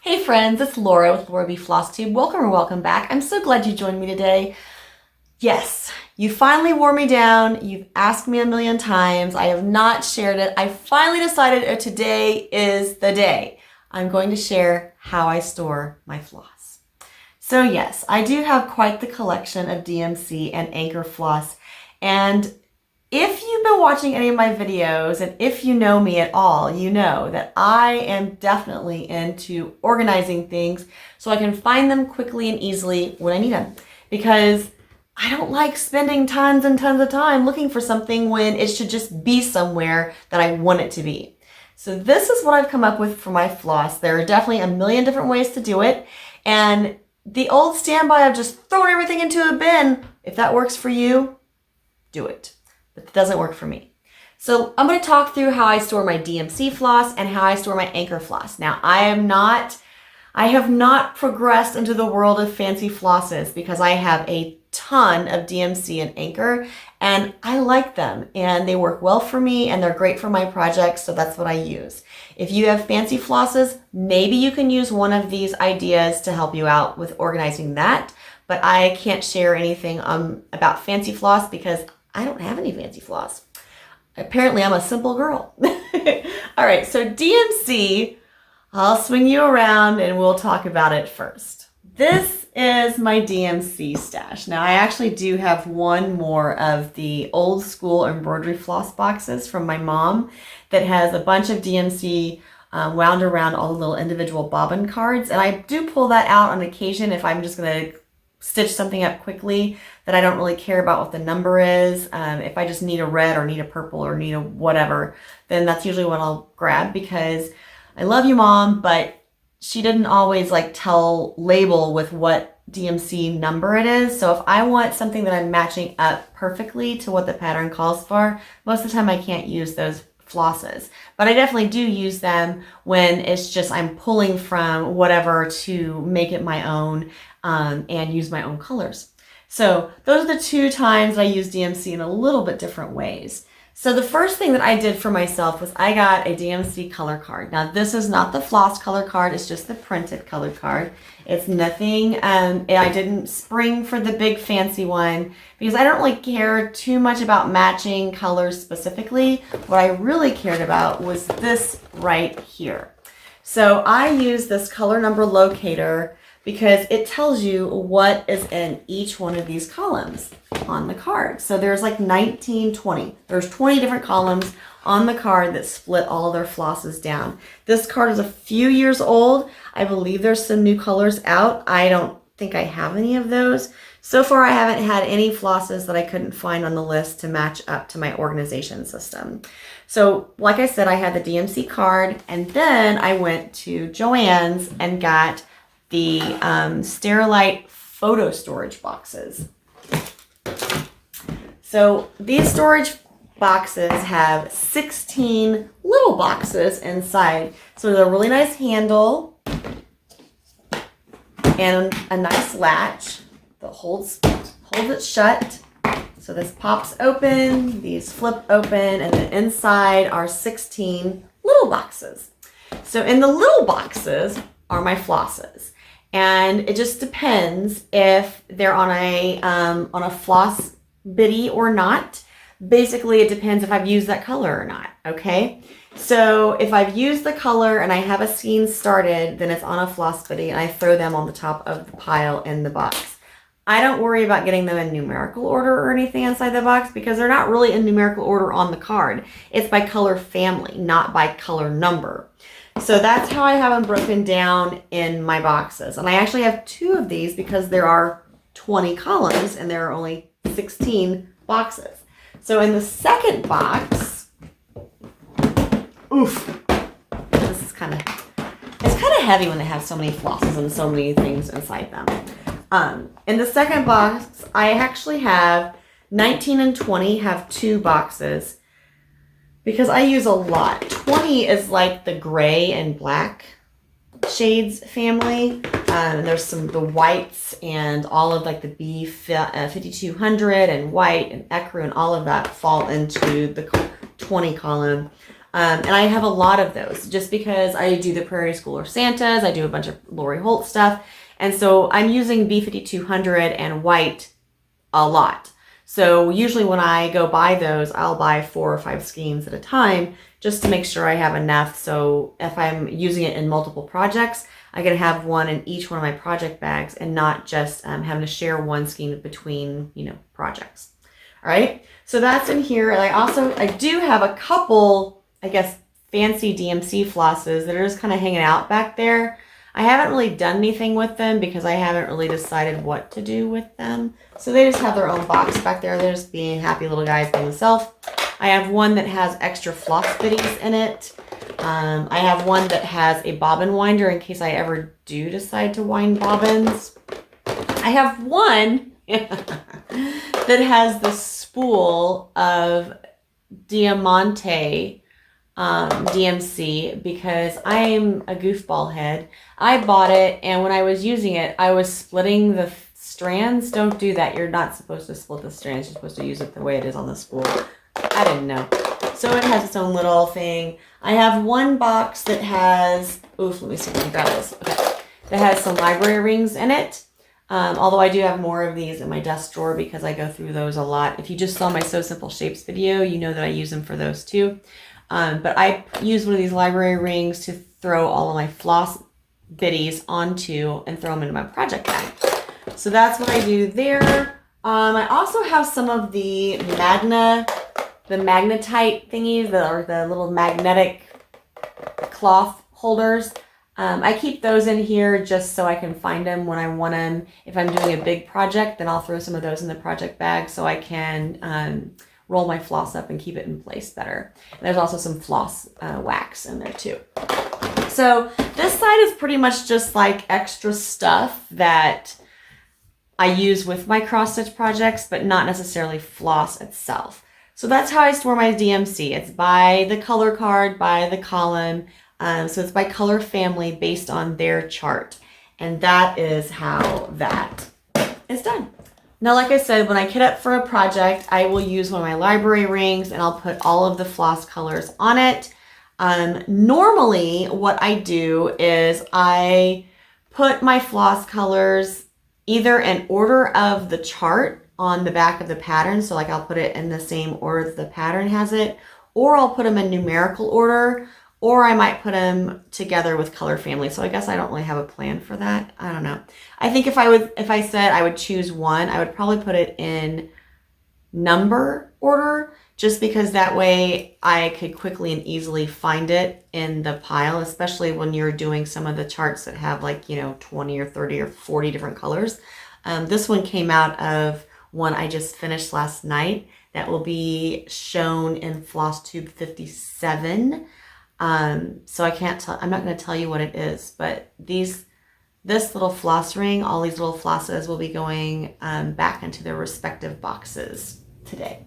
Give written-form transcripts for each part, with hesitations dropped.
Hey friends, it's Laura with Laura B Floss Tube. Welcome or welcome back. I'm so glad you joined me today. Yes, you finally wore me down. You've asked me a million times. I have not shared it. I finally decided today is the day. I'm going to share how I store my floss. So yes, I do have quite the collection of DMC and Anchor floss. And if you've been watching any of my videos, and if you know me at all, you know that I am definitely into organizing things so I can find them quickly and easily when I need them. Because I don't like spending tons and tons of time looking for something when it should just be somewhere that I want it to be. So this is what I've come up with for my floss. There are definitely a million different ways to do it. And the old standby of just throwing everything into a bin, if that works for you, do it. But it doesn't work for me. So I'm going to talk through how I store my DMC floss and how I store my Anchor floss. Now, I have not progressed into the world of fancy flosses because I have a ton of DMC and Anchor and I like them and they work well for me and they're great for my projects, so that's what I use. If you have fancy flosses, maybe you can use one of these ideas to help you out with organizing that, but I can't share anything about fancy floss because I don't have any fancy floss. Apparently, I'm a simple girl. All right, so DMC, I'll swing you around and we'll talk about it first. This is my DMC stash. Now, I actually do have one more of the old school embroidery floss boxes from my mom that has a bunch of DMC wound around all the little individual bobbin cards. And I do pull that out on occasion if I'm just going to stitch something up quickly that I don't really care about what the number is. If I just need a red or need a purple or need a whatever, then that's usually what I'll grab because I love you, Mom, but she didn't always label with what DMC number it is. So if I want something that I'm matching up perfectly to what the pattern calls for, most of the time I can't use those flosses. But I definitely do use them when it's just I'm pulling from whatever to make it my own and use my own colors. So those are the two times I use DMC in a little bit different ways. So the first thing that I did for myself was I got a DMC color card. Now this is not the floss color card, it's just the printed color card. It's nothing, I didn't spring for the big fancy one because I don't really care too much about matching colors specifically. What I really cared about was this right here. So I use this color number locator because it tells you what is in each one of these columns on the card. So there's 20. There's 20 different columns on the card that split all their flosses down. This card is a few years old. I believe there's some new colors out. I don't think I have any of those. So far, I haven't had any flosses that I couldn't find on the list to match up to my organization system. So like I said, I had the DMC card and then I went to Joann's and got the Sterilite photo storage boxes. So these storage boxes have 16 little boxes inside. So there's a really nice handle and a nice latch that holds it shut. So this pops open, these flip open, and then inside are 16 little boxes. So in the little boxes are my flosses. And it just depends if they're on a floss bitty or not. Basically, it depends if I've used that color or not, okay? So if I've used the color and I have a scene started, then it's on a floss bitty and I throw them on the top of the pile in the box. I don't worry about getting them in numerical order or anything inside the box because they're not really in numerical order on the card. It's by color family, not by color number. So that's how I have them broken down in my boxes. And I actually have two of these because there are 20 columns and there are only 16 boxes. So in the second box, this is kind of heavy when they have so many flosses and so many things inside them. In the second box, I actually have 19 and 20 have two boxes. Because I use a lot. 20 is like the gray and black shades family. There's the whites and all of the B5200 and white and ecru and all of that fall into the 20 column. And I have a lot of those just because I do the Prairie Schooler Santas. I do a bunch of Lori Holt stuff. And so I'm using B5200 and white a lot. So usually when I go buy those, I'll buy 4 or 5 skeins at a time just to make sure I have enough. So if I'm using it in multiple projects, I can have one in each one of my project bags and not just having to share one skein between, projects. All right. So that's in here. And I do have a couple, I guess, fancy DMC flosses that are just kind of hanging out back there. I haven't really done anything with them because I haven't really decided what to do with them. So they just have their own box back there. They're just being happy little guys by themselves. I have one that has extra FlossBitties in it. I have one that has a bobbin winder in case I ever do decide to wind bobbins. I have one that has the spool of Diamante DMC because I'm a goofball head. I bought it, and when I was using it, I was splitting the strands. Don't do that. You're not supposed to split the strands. You're supposed to use it the way it is on the spool. I didn't know. So it has its own little thing. I have one box that has, oof, let me see if I can grab this. Okay. That has some library rings in it. Although I do have more of these in my desk drawer because I go through those a lot. If you just saw my So Simple Shapes video, you know that I use them for those too. But I use one of these library rings to throw all of my FlossBitties onto and throw them into my project bag. So that's what I do there. I also have some of the magnetite thingies, the little magnetic cloth holders. I keep those in here just so I can find them when I want them. If I'm doing a big project, then I'll throw some of those in the project bag so I can roll my floss up and keep it in place better. And there's also some floss wax in there too. So this side is pretty much just like extra stuff that I use with my cross stitch projects, but not necessarily floss itself. So that's how I store my DMC. It's by the color card, by the column. So it's by color family based on their chart. And that is how that is done. Now, like I said, when I kit up for a project, I will use one of my library rings and I'll put all of the floss colors on it. Normally, what I do is I put my floss colors either in order of the chart on the back of the pattern. So like I'll put it in the same order that the pattern has it, or I'll put them in numerical order, or I might put them together with color family. So I guess I don't really have a plan for that. I don't know. I think if I said I would choose one, I would probably put it in number order, just because that way I could quickly and easily find it in the pile, especially when you're doing some of the charts that have 20 or 30 or 40 different colors. This one came out of one I just finished last night that will be shown in Floss Tube 57. So I'm not going to tell you what it is, but this little floss ring, all these little flosses will be going back into their respective boxes today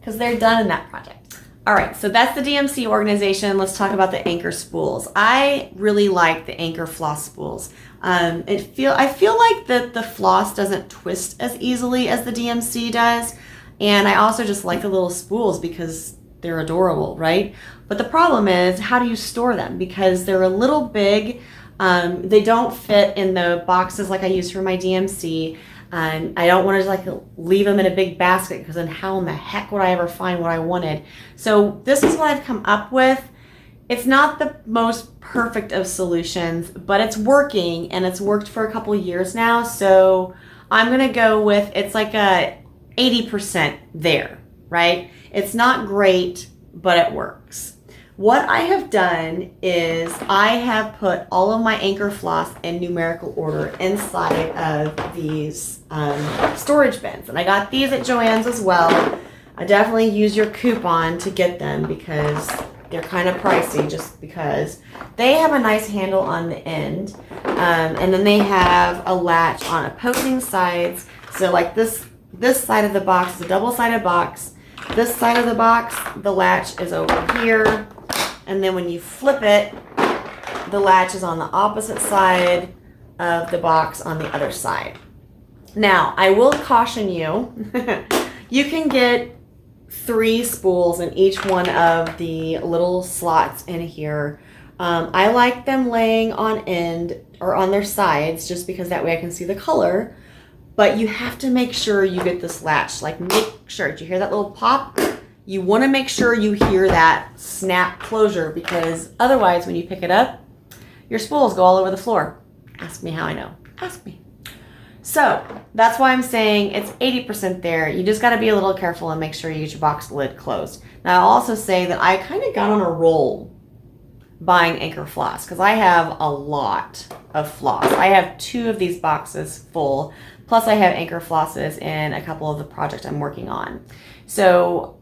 because they're done in that project. All right, so that's the DMC organization. Let's talk about the Anchor spools. I really like the Anchor floss spools. I feel like the floss doesn't twist as easily as the DMC does, and I also just like the little spools because they're adorable, right? But the problem is, how do you store them? Because they're a little big. They don't fit in the boxes like I use for my DMC. And I don't want to leave them in a big basket because then how in the heck would I ever find what I wanted? So this is what I've come up with. It's not the most perfect of solutions, but it's working, and it's worked for a couple years now. So I'm going to go with, it's like a 80% there, right? It's not great, but it works. What I have done is I have put all of my Anchor floss in numerical order inside of these storage bins. And I got these at Joann's as well. I definitely use your coupon to get them because they're kind of pricey, just because they have a nice handle on the end. And then they have a latch on opposing sides. So like this side of the box is a double-sided box. This side of the box, the latch is over here. And then when you flip it, the latch is on the opposite side of the box on the other side. Now, I will caution you, you can get 3 spools in each one of the little slots in here. I like them laying on end or on their sides just because that way I can see the color. But you have to make sure you get this latch. Like, make sure. Did you hear that little pop? You want to make sure you hear that snap closure, because otherwise when you pick it up, your spools go all over the floor. Ask me how I know. Ask me. So that's why I'm saying it's 80% there. You just got to be a little careful and make sure you get your box lid closed. Now, I'll also say that I kind of got on a roll buying Anchor floss because I have a lot of floss. I have 2 of these boxes full, plus I have Anchor flosses in a couple of the projects I'm working on. So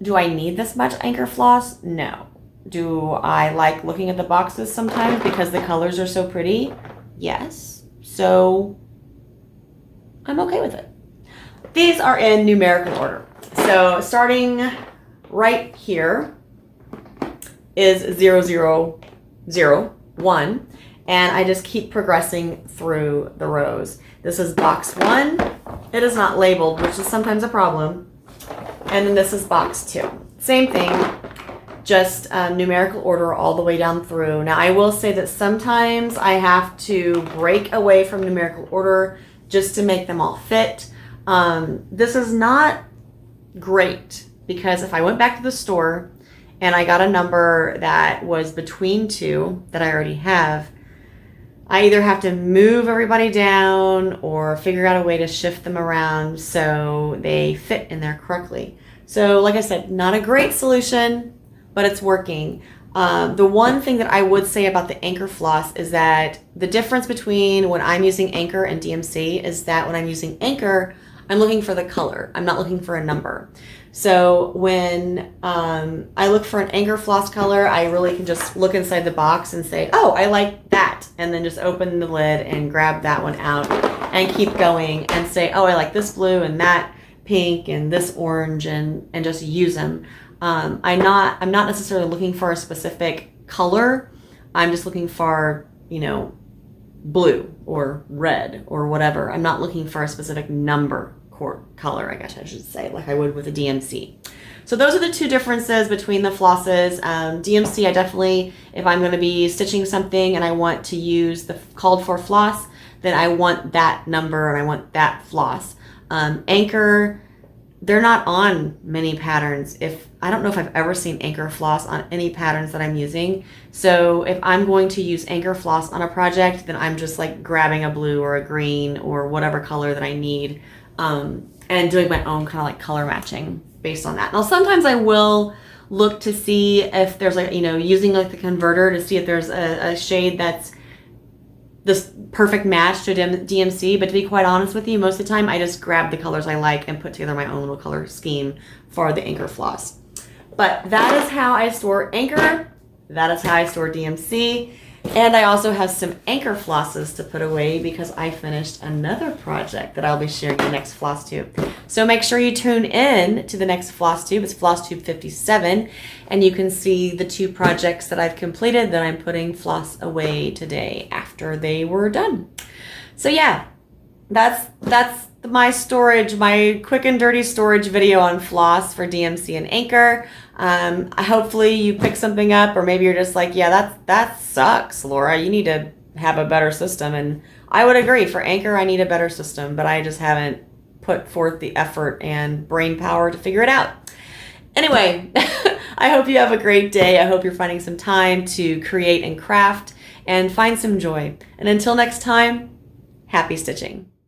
do I need this much Anchor floss? No. Do I like looking at the boxes sometimes because the colors are so pretty? Yes. So I'm okay with it. These are in numerical order. So starting right here is 0, 0, 1, and I just keep progressing through the rows. This is box 1. It is not labeled, which is sometimes a problem. And then this is box 2. Same thing, just numerical order all the way down through. Now, I will say that sometimes I have to break away from numerical order just to make them all fit. This is not great because if I went back to the store and I got a number that was between 2 that I already have, I either have to move everybody down or figure out a way to shift them around so they fit in there correctly. So like I said, not a great solution, but it's working. The one thing that I would say about the Anchor floss is that the difference between when I'm using Anchor and DMC is that when I'm using Anchor, I'm looking for the color. I'm not looking for a number. So when I look for an Anchor floss color, I really can just look inside the box and say, oh, I like that. And then just open the lid and grab that one out and keep going and say, oh, I like this blue and that pink and this orange, and just use them. I'm not necessarily looking for a specific color. I'm just looking for, blue or red or whatever. I'm not looking for a specific number color, I guess I should say, like I would with a DMC. So those are the 2 differences between the flosses. DMC, I definitely, if I'm going to be stitching something and I want to use the called for floss, then I want that number and I want that floss. Anchor, they're not on many patterns. I don't know if I've ever seen Anchor floss on any patterns that I'm using. So if I'm going to use Anchor floss on a project, then I'm just like grabbing a blue or a green or whatever color that I need, and doing my own kind of like color matching based on that. Now, sometimes I will look to see if there's like, using like the converter to see if there's a shade that's this perfect match to DMC, but to be quite honest with you, most of the time I just grab the colors I like and put together my own little color scheme for the Anchor floss. But that is how I store Anchor. That is how I store DMC. And I also have some Anchor flosses to put away because I finished another project that I'll be sharing in the next floss tube. So make sure you tune in to the next floss tube. It's floss tube 57, and you can see the 2 projects that I've completed that I'm putting floss away today after they were done. So yeah, that's my storage, my quick and dirty storage video on floss for DMC and Anchor. Hopefully you pick something up, or maybe you're just like, yeah, that sucks, Laura. You need to have a better system. And I would agree. For Anchor, I need a better system, but I just haven't put forth the effort and brain power to figure it out. Anyway, I hope you have a great day. I hope you're finding some time to create and craft and find some joy. And until next time, happy stitching.